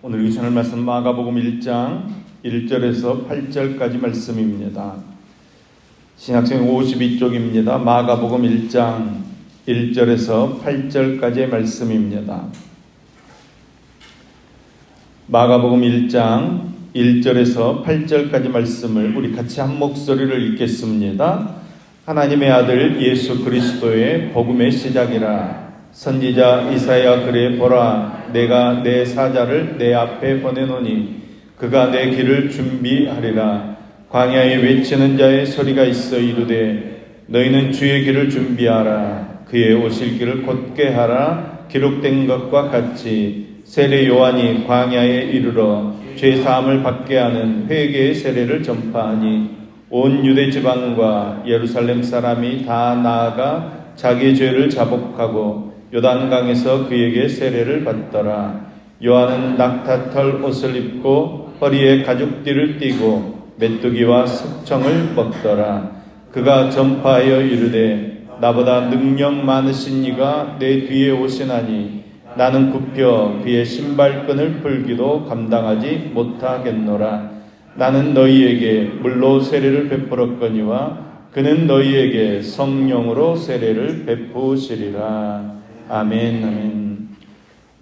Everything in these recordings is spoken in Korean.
오늘 읽기 전할 말씀 마가복음 1장 1절에서 8절까지 말씀입니다. 신약성 52쪽입니다. 마가복음 1장 1절에서 8절까지의 말씀입니다. 마가복음 1장 1절에서 8절까지 말씀을 우리 같이 한 목소리를 읽겠습니다. 하나님의 아들 예수 그리스도의 복음의 시작이라. 선지자 이사야 그래 보라, 내가 내 사자를 내 앞에 보내노니 그가 내 길을 준비하리라. 광야에 외치는 자의 소리가 있어 이르되 너희는 주의 길을 준비하라. 그의 오실 길을 곧게 하라. 기록된 것과 같이 세례 요한이 광야에 이르러 죄 사함을 받게 하는 회개의 세례를 전파하니 온 유대 지방과 예루살렘 사람이 다 나아가 자기의 죄를 자복하고 요단강에서 그에게 세례를 받더라. 요한은 낙타털 옷을 입고 허리에 가죽띠를 띠고 메뚜기와 석청을 먹더라. 그가 전파하여 이르되 나보다 능력 많으신 이가 내 뒤에 오시나니 나는 굽혀 그의 신발끈을 풀기도 감당하지 못하겠노라. 나는 너희에게 물로 세례를 베풀었거니와 그는 너희에게 성령으로 세례를 베푸시리라. 아멘, 아멘.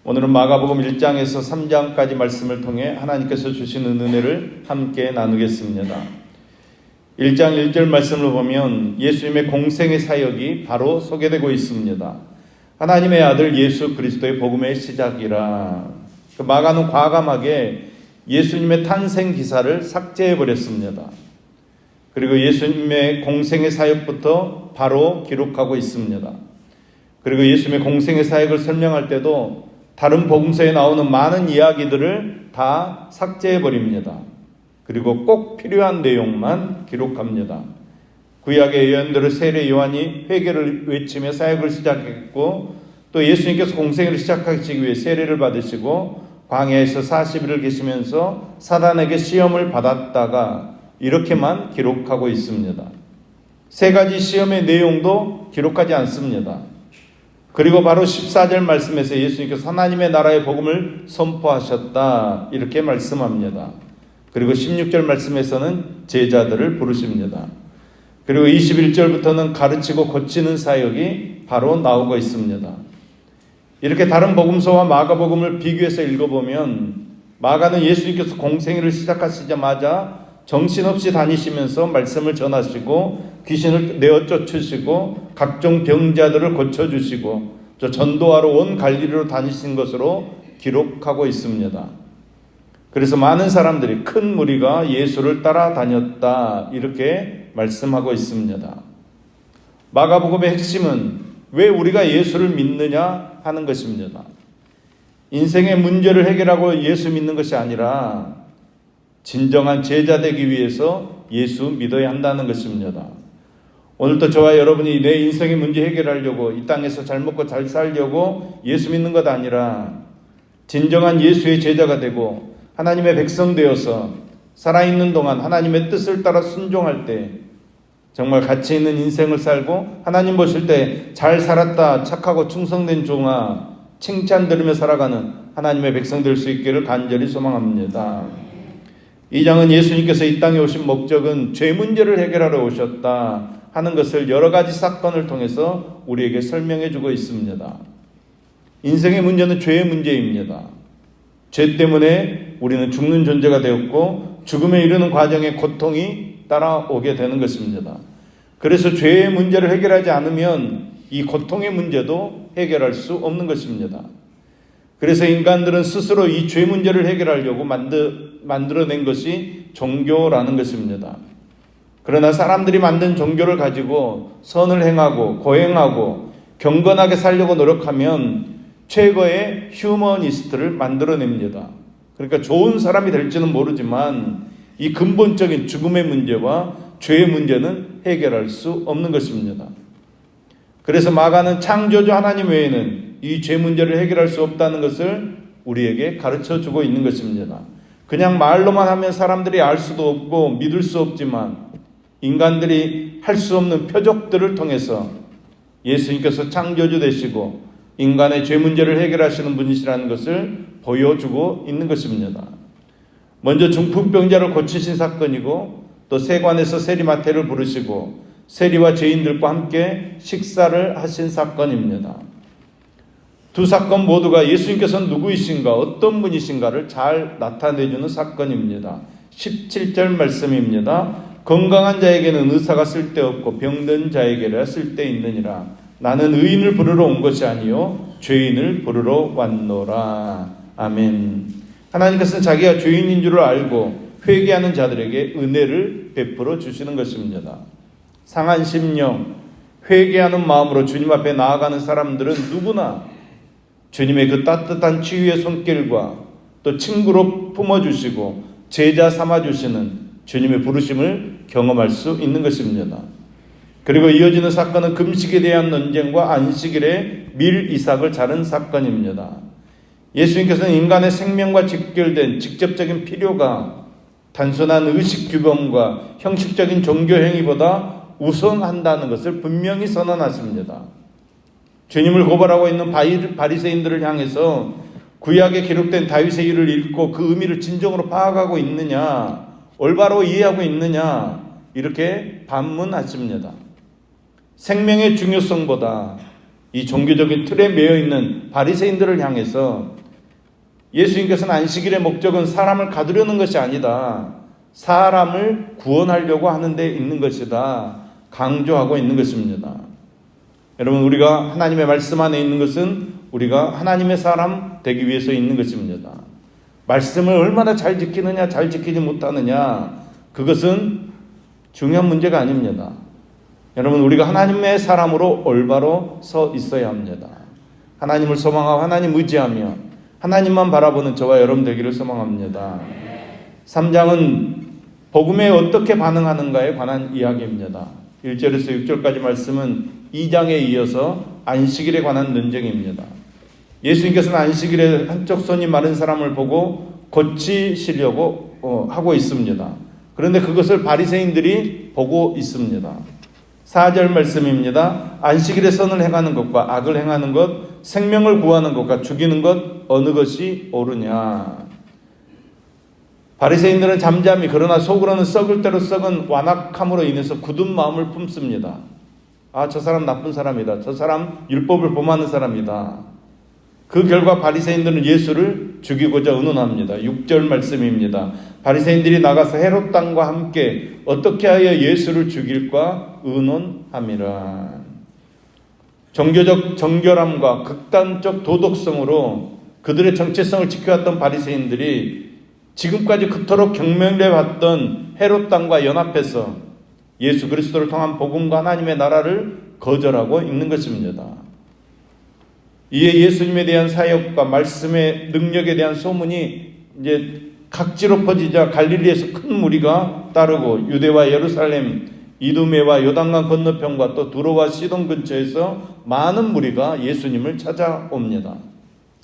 오늘은 마가복음 1장에서 3장까지 말씀을 통해 하나님께서 주시는 은혜를 함께 나누겠습니다. 1장 1절 말씀을 보면 예수님의 공생의 사역이 바로 소개되고 있습니다. 하나님의 아들 예수 그리스도의 복음의 시작이라. 마가는 과감하게 예수님의 탄생 기사를 삭제해버렸습니다. 그리고 예수님의 공생의 사역부터 바로 기록하고 있습니다. 그리고 예수님의 공생의 사역을 설명할 때도 다른 복음서에 나오는 많은 이야기들을 다 삭제해버립니다. 그리고 꼭 필요한 내용만 기록합니다. 구약의 예언대로 세례 요한이 회개를 외치며 사역을 시작했고 또 예수님께서 공생을 시작하시기 위해 세례를 받으시고 광야에서 40일을 계시면서 사단에게 시험을 받았다가 이렇게만 기록하고 있습니다. 세 가지 시험의 내용도 기록하지 않습니다. 그리고 바로 14절 말씀에서 예수님께서 하나님의 나라의 복음을 선포하셨다 이렇게 말씀합니다. 그리고 16절 말씀에서는 제자들을 부르십니다. 그리고 21절부터는 가르치고 고치는 사역이 바로 나오고 있습니다. 이렇게 다른 복음서와 마가복음을 비교해서 읽어보면 마가는 예수님께서 공생애를 시작하시자마자 정신없이 다니시면서 말씀을 전하시고 귀신을 내어 쫓으시고 각종 병자들을 고쳐주시고 전도하러 온 갈릴리로 다니신 것으로 기록하고 있습니다. 그래서 많은 사람들이 큰 무리가 예수를 따라다녔다 이렇게 말씀하고 있습니다. 마가복음의 핵심은 왜 우리가 예수를 믿느냐 하는 것입니다. 인생의 문제를 해결하고 예수 믿는 것이 아니라 진정한 제자 되기 위해서 예수 믿어야 한다는 것입니다. 오늘도 저와 여러분이 내 인생의 문제 해결하려고 이 땅에서 잘 먹고 잘 살려고 예수 믿는 것 아니라 진정한 예수의 제자가 되고 하나님의 백성 되어서 살아있는 동안 하나님의 뜻을 따라 순종할 때 정말 가치 있는 인생을 살고 하나님 보실 때 잘 살았다 착하고 충성된 종아 칭찬 들으며 살아가는 하나님의 백성 될 수 있기를 간절히 소망합니다. 이 장은 예수님께서 이 땅에 오신 목적은 죄 문제를 해결하러 오셨다 하는 것을 여러 가지 사건을 통해서 우리에게 설명해 주고 있습니다. 인생의 문제는 죄의 문제입니다. 죄 때문에 우리는 죽는 존재가 되었고 죽음에 이르는 과정에 고통이 따라오게 되는 것입니다. 그래서 죄의 문제를 해결하지 않으면 이 고통의 문제도 해결할 수 없는 것입니다. 그래서 인간들은 스스로 이 죄 문제를 해결하려고 만들어낸 것이 종교라는 것입니다. 그러나 사람들이 만든 종교를 가지고 선을 행하고 고행하고 경건하게 살려고 노력하면 최고의 휴머니스트를 만들어냅니다. 그러니까 좋은 사람이 될지는 모르지만 이 근본적인 죽음의 문제와 죄의 문제는 해결할 수 없는 것입니다. 그래서 마가는 창조주 하나님 외에는 이 죄 문제를 해결할 수 없다는 것을 우리에게 가르쳐주고 있는 것입니다. 그냥 말로만 하면 사람들이 알 수도 없고 믿을 수 없지만 인간들이 할 수 없는 표적들을 통해서 예수님께서 창조주 되시고 인간의 죄 문제를 해결하시는 분이시라는 것을 보여주고 있는 것입니다. 먼저 중풍병자를 고치신 사건이고 또 세관에서 세리마태를 부르시고 세리와 죄인들과 함께 식사를 하신 사건입니다. 두 사건 모두가 예수님께서는 누구이신가, 어떤 분이신가를 잘 나타내주는 사건입니다. 17절 말씀입니다. 건강한 자에게는 의사가 쓸데없고 병든 자에게라 쓸데있느니라. 나는 의인을 부르러 온 것이 아니요 죄인을 부르러 왔노라. 아멘. 하나님께서는 자기가 죄인인 줄을 알고 회개하는 자들에게 은혜를 베풀어 주시는 것입니다. 상한 심령, 회개하는 마음으로 주님 앞에 나아가는 사람들은 누구나 주님의 그 따뜻한 치유의 손길과 또 친구로 품어주시고 제자 삼아주시는 주님의 부르심을 경험할 수 있는 것입니다. 그리고 이어지는 사건은 금식에 대한 논쟁과 안식일의 밀이삭을 자른 사건입니다. 예수님께서는 인간의 생명과 직결된 직접적인 필요가 단순한 의식 규범과 형식적인 종교 행위보다 우선한다는 것을 분명히 선언하십니다. 주님을 고발하고 있는 바리새인들을 향해서 구약에 기록된 다윗의 일을 읽고 그 의미를 진정으로 파악하고 있느냐, 올바로 이해하고 있느냐, 이렇게 반문하십니다. 생명의 중요성보다 이 종교적인 틀에 매여 있는 바리새인들을 향해서 예수님께서는 안식일의 목적은 사람을 가두려는 것이 아니다, 사람을 구원하려고 하는 데 있는 것이다 강조하고 있는 것입니다. 여러분, 우리가 하나님의 말씀 안에 있는 것은 우리가 하나님의 사람 되기 위해서 있는 것입니다. 말씀을 얼마나 잘 지키느냐, 잘 지키지 못하느냐, 그것은 중요한 문제가 아닙니다. 여러분, 우리가 하나님의 사람으로 올바로 서 있어야 합니다. 하나님을 소망하고 하나님 의지하며 하나님만 바라보는 저와 여러분 되기를 소망합니다. 3장은 복음에 어떻게 반응하는가에 관한 이야기입니다. 1절에서 6절까지 말씀은 2장에 이어서 안식일에 관한 논쟁입니다. 예수님께서는 안식일에 한쪽 손이 마른 사람을 보고 고치시려고 하고 있습니다. 그런데 그것을 바리새인들이 보고 있습니다. 4절 말씀입니다. 안식일에 선을 행하는 것과 악을 행하는 것, 생명을 구하는 것과 죽이는 것, 어느 것이 옳으냐. 바리새인들은 잠잠히 그러나 속으로는 썩을 대로 썩은 완악함으로 인해서 굳은 마음을 품습니다. 아, 저 사람 나쁜 사람이다. 저 사람 율법을 범하는 사람이다. 그 결과 바리새인들은 예수를 죽이고자 의논합니다. 6절 말씀입니다. 바리새인들이 나가서 헤롯 왕과 함께 어떻게 하여 예수를 죽일까 의논함이라. 종교적 정결함과 극단적 도덕성으로 그들의 정체성을 지켜왔던 바리새인들이 지금까지 그토록 경멸해왔던 헤롯 왕과 연합해서 예수 그리스도를 통한 복음과 하나님의 나라를 거절하고 있는 것입니다. 이에 예수님에 대한 사역과 말씀의 능력에 대한 소문이 이제 각지로 퍼지자 갈릴리에서 큰 무리가 따르고 유대와 예루살렘, 이두메와 요단강 건너편과 또 두로와 시돈 근처에서 많은 무리가 예수님을 찾아옵니다.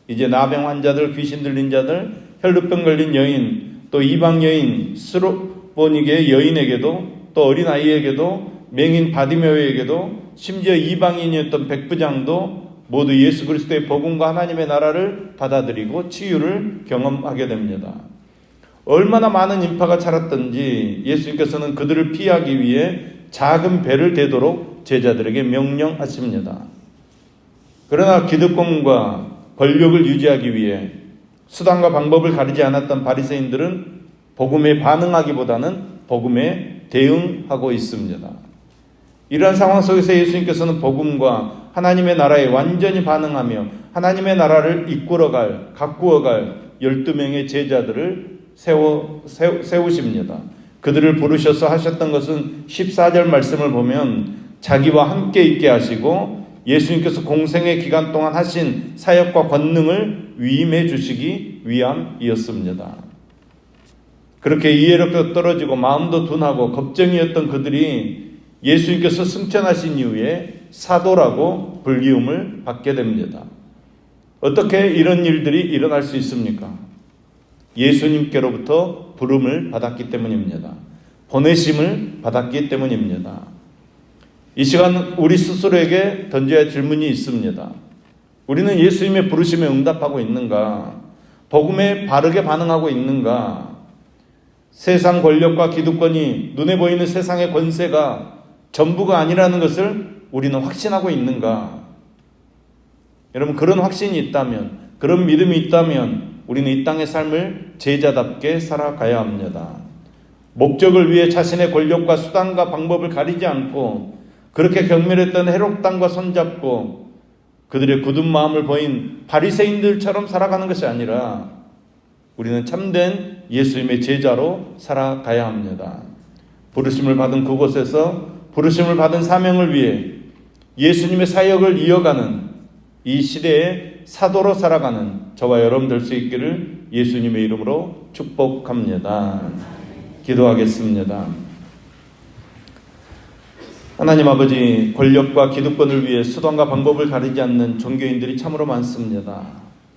이제 나병 환자들, 귀신 들린 자들, 혈루병 걸린 여인, 또 이방 여인 스로보닉의 여인에게도 또 어린아이에게도 맹인 바디메오에게도 심지어 이방인이었던 백부장도 모두 예수 그리스도의 복음과 하나님의 나라를 받아들이고 치유를 경험하게 됩니다. 얼마나 많은 인파가 차렸던지 예수님께서는 그들을 피하기 위해 작은 배를 대도록 제자들에게 명령하십니다. 그러나 기득권과 권력을 유지하기 위해 수단과 방법을 가리지 않았던 바리새인들은 복음에 반응하기보다는 복음에 대응하고 있습니다. 이러한 상황 속에서 예수님께서는 복음과 하나님의 나라에 완전히 반응하며 하나님의 나라를 이끌어갈, 가꾸어갈 12명의 제자들을 세우십니다. 그들을 부르셔서 하셨던 것은 14절 말씀을 보면 자기와 함께 있게 하시고 예수님께서 공생의 기간 동안 하신 사역과 권능을 위임해 주시기 위함이었습니다. 그렇게 이해력도 떨어지고 마음도 둔하고 겁쟁이였던 그들이 예수님께서 승천하신 이후에 사도라고 불리움을 받게 됩니다. 어떻게 이런 일들이 일어날 수 있습니까? 예수님께로부터 부름을 받았기 때문입니다. 보내심을 받았기 때문입니다. 이 시간 우리 스스로에게 던져야 할 질문이 있습니다. 우리는 예수님의 부르심에 응답하고 있는가? 복음에 바르게 반응하고 있는가? 세상 권력과 기득권이 눈에 보이는 세상의 권세가 전부가 아니라는 것을 우리는 확신하고 있는가? 여러분, 그런 확신이 있다면, 그런 믿음이 있다면 우리는 이 땅의 삶을 제자답게 살아가야 합니다. 목적을 위해 자신의 권력과 수단과 방법을 가리지 않고 그렇게 경멸했던 헤롯 땅과 손잡고 그들의 굳은 마음을 보인 바리새인들처럼 살아가는 것이 아니라 우리는 참된 예수님의 제자로 살아가야 합니다. 부르심을 받은 그곳에서 부르심을 받은 사명을 위해 예수님의 사역을 이어가는 이 시대의 사도로 살아가는 저와 여러분 될 수 있기를 예수님의 이름으로 축복합니다. 기도하겠습니다. 하나님 아버지, 권력과 기득권을 위해 수단과 방법을 가리지 않는 종교인들이 참으로 많습니다.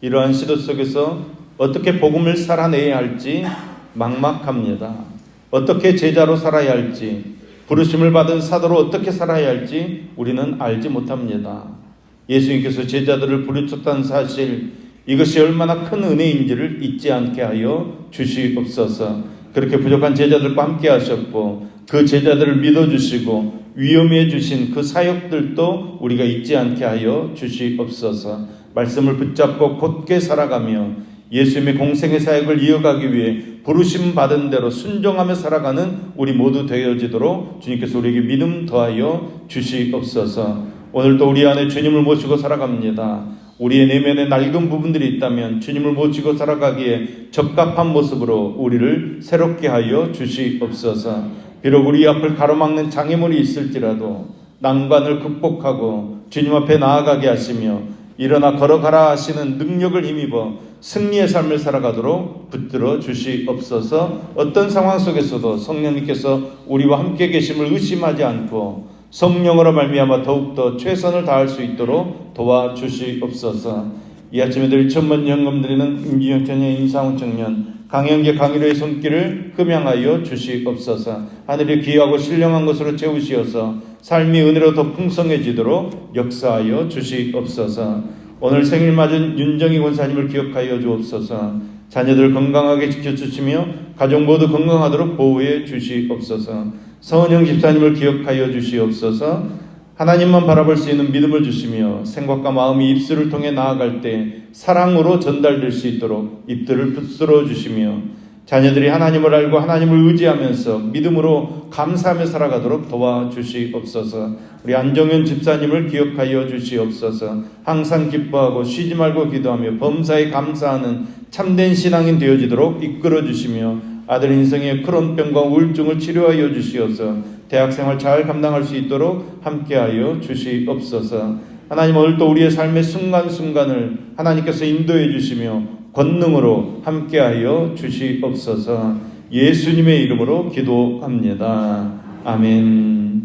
이러한 시도 속에서 어떻게 복음을 살아내야 할지 막막합니다. 어떻게 제자로 살아야 할지, 부르심을 받은 사도로 어떻게 살아야 할지 우리는 알지 못합니다. 예수님께서 제자들을 부르셨다는 사실, 이것이 얼마나 큰 은혜인지를 잊지 않게 하여 주시옵소서. 그렇게 부족한 제자들과 함께 하셨고 그 제자들을 믿어주시고 위험해 주신 그 사역들도 우리가 잊지 않게 하여 주시옵소서. 말씀을 붙잡고 곧게 살아가며 예수님의 공생의 사역을 이어가기 위해 부르심 받은 대로 순종하며 살아가는 우리 모두 되어지도록 주님께서 우리에게 믿음 더하여 주시옵소서. 오늘도 우리 안에 주님을 모시고 살아갑니다. 우리의 내면에 낡은 부분들이 있다면 주님을 모시고 살아가기에 적합한 모습으로 우리를 새롭게 하여 주시옵소서. 비록 우리 앞을 가로막는 장애물이 있을지라도 난관을 극복하고 주님 앞에 나아가게 하시며 일어나 걸어가라 하시는 능력을 힘입어 승리의 삶을 살아가도록 붙들어 주시옵소서. 어떤 상황 속에서도 성령님께서 우리와 함께 계심을 의심하지 않고 성령으로 말미암아 더욱더 최선을 다할 수 있도록 도와주시옵소서. 이 아침에 늘 천만 연금 드리는 임기영 청년, 임상훈 청년, 강영계, 강일호의 손길을 흠양하여 주시옵소서. 하늘이 귀하고 신령한 것으로 채우시어서 삶이 은혜로 더 풍성해지도록 역사하여 주시옵소서. 오늘 생일 맞은 윤정희 권사님을 기억하여 주옵소서. 자녀들 건강하게 지켜주시며 가족 모두 건강하도록 보호해 주시옵소서. 서은영 집사님을 기억하여 주시옵소서. 하나님만 바라볼 수 있는 믿음을 주시며 생각과 마음이 입술을 통해 나아갈 때 사랑으로 전달될 수 있도록 입들을 붙들어 주시며 자녀들이 하나님을 알고 하나님을 의지하면서 믿음으로 감사하며 살아가도록 도와주시옵소서. 우리 안정현 집사님을 기억하여 주시옵소서. 항상 기뻐하고 쉬지 말고 기도하며 범사에 감사하는 참된 신앙인 되어지도록 이끌어 주시며 아들 인생의 크론병과 우울증을 치료하여 주시어서 대학생활 잘 감당할 수 있도록 함께하여 주시옵소서. 하나님, 오늘도 우리의 삶의 순간순간을 하나님께서 인도해 주시며 권능으로 함께하여 주시옵소서. 예수님의 이름으로 기도합니다. 아멘.